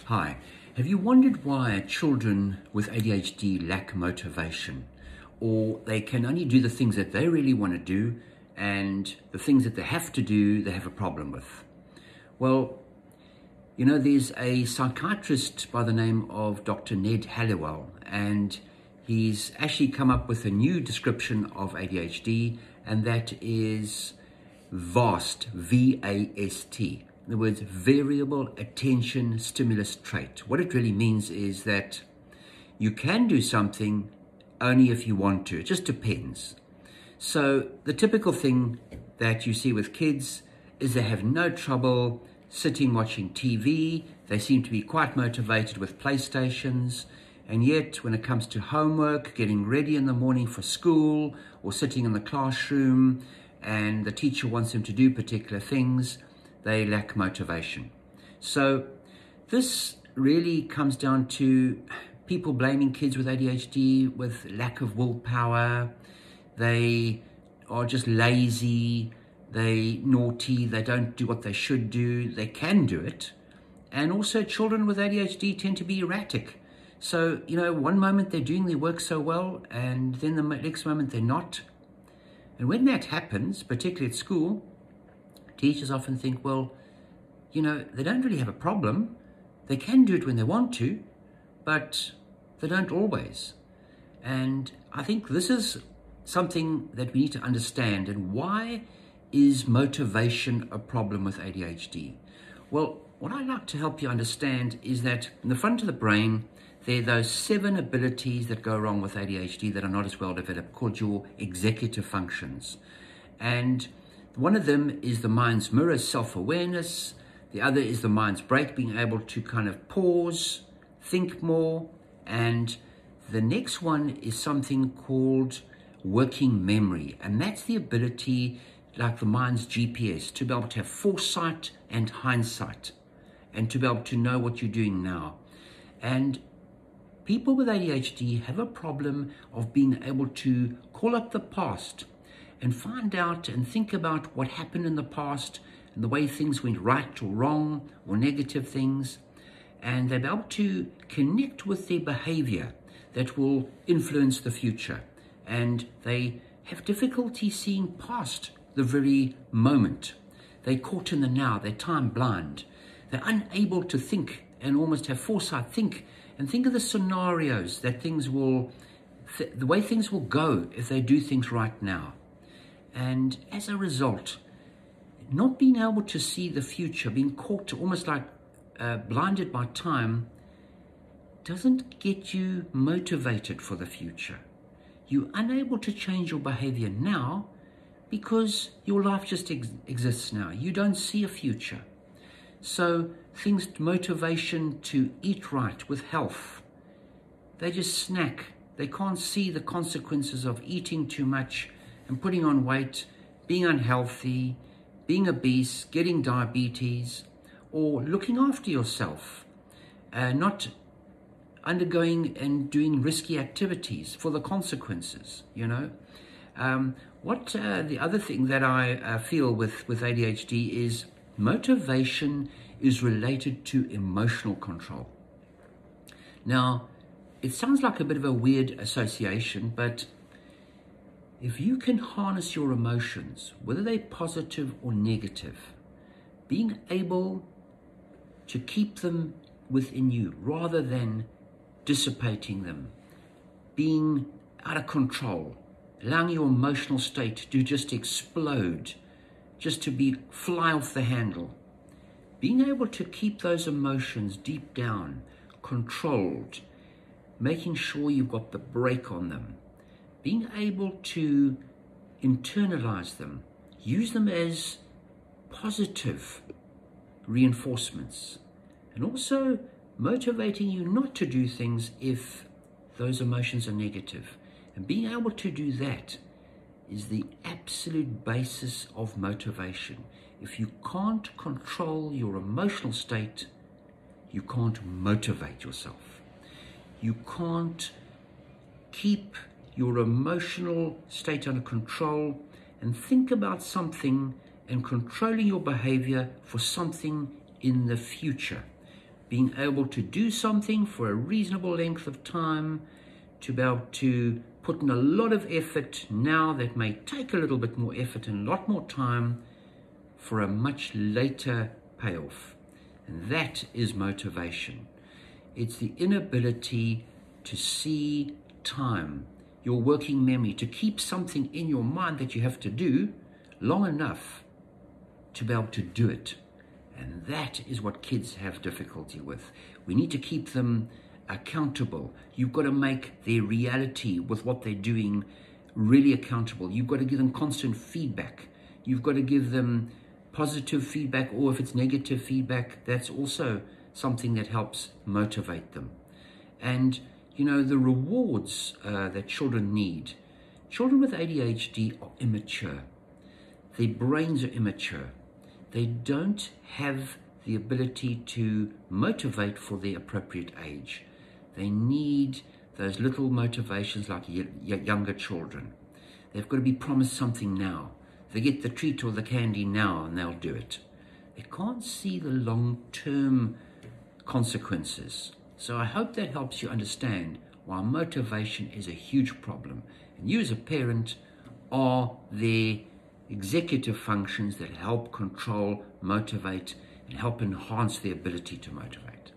Hi, have you wondered why children with ADHD lack motivation? Or they can only do the things that they really want to do, and the things that they have to do, they have a problem with? Well, you know, there's a psychiatrist by the name of Dr. Ned Hallowell, and he's actually come up with a new description of ADHD, and that is VAST, V-A-S-T. In other words, variable attention stimulus trait. What it really means is that you can do something only if you want to. It just depends. So the typical thing that you see with kids is they have no trouble sitting watching TV. They seem to be quite motivated with PlayStations. And yet when it comes to homework, getting ready in the morning for school, or sitting in the classroom and the teacher wants them to do particular things, they lack motivation. So this really comes down to people blaming kids with ADHD with lack of willpower. They are just lazy, they naughty, they don't do what they should do. They can do it. And also children with ADHD tend to be erratic. So, you know, one moment they're doing their work so well, and then the next moment they're not. And when that happens, particularly at school, teachers often think, well, you know, they don't really have a problem. They can do it when they want to, but they don't always. And I think this is something that we need to understand. And why is motivation a problem with ADHD? Well, what I'd like to help you understand is that in the front of the brain, there are those 7 abilities that go wrong with ADHD that are not as well developed, called your executive functions. And one of them is the mind's mirror, self-awareness. The other is the mind's break, being able to kind of pause, think more. And the next one is something called working memory. And that's the ability, like the mind's GPS, to be able to have foresight and hindsight, and to be able to know what you're doing now. And people with ADHD have a problem of being able to call up the past and find out and think about what happened in the past and the way things went right or wrong or negative things. And they're able to connect with their behavior that will influence the future. And they have difficulty seeing past the very moment. They're caught in the now, they're time blind. They're unable to think and almost have foresight, think of the scenarios that things will, the way things will go if they do things right now. And as a result, not being able to see the future, being caught almost like blinded by time, doesn't get you motivated for the future. You're unable to change your behavior now because your life just exists now. You don't see a future. So things, motivation to eat right with health, they just snack. They can't see the consequences of eating too much and putting on weight, being unhealthy, being obese, getting diabetes, or looking after yourself, not undergoing and doing risky activities for the consequences, you know. The other thing that I feel with ADHD is motivation is related to emotional control. Now, it sounds like a bit of a weird association, but if you can harness your emotions, whether they're positive or negative, being able to keep them within you rather than dissipating them, being out of control, allowing your emotional state to just explode, just to fly off the handle, being able to keep those emotions deep down, controlled, making sure you've got the brake on them, being able to internalize them, use them as positive reinforcements, and also motivating you not to do things if those emotions are negative. And being able to do that is the absolute basis of motivation. If you can't control your emotional state, you can't motivate yourself. You can't keep your emotional state under control and think about something and controlling your behavior for something in the future. being able to do something for a reasonable length of time, to be able to put in a lot of effort now that may take a little bit more effort and a lot more time for a much later payoff. And that is motivation. It's the inability to see time, your working memory, to keep something in your mind that you have to do long enough to be able to do it. And that is what kids have difficulty with. We need to keep them accountable. You've got to make their reality with what they're doing really accountable. You've got to give them constant feedback. You've got to give them positive feedback, or if it's negative feedback, that's also something that helps motivate them. And you know, the rewards that children need. Children with ADHD are immature. Their brains are immature. They don't have the ability to motivate for their appropriate age. They need those little motivations like younger children. They've got to be promised something now. They get the treat or the candy now and they'll do it. They can't see the long-term consequences. So I hope that helps you understand why motivation is a huge problem. And you as a parent are their executive functions that help control, motivate, and help enhance the ability to motivate.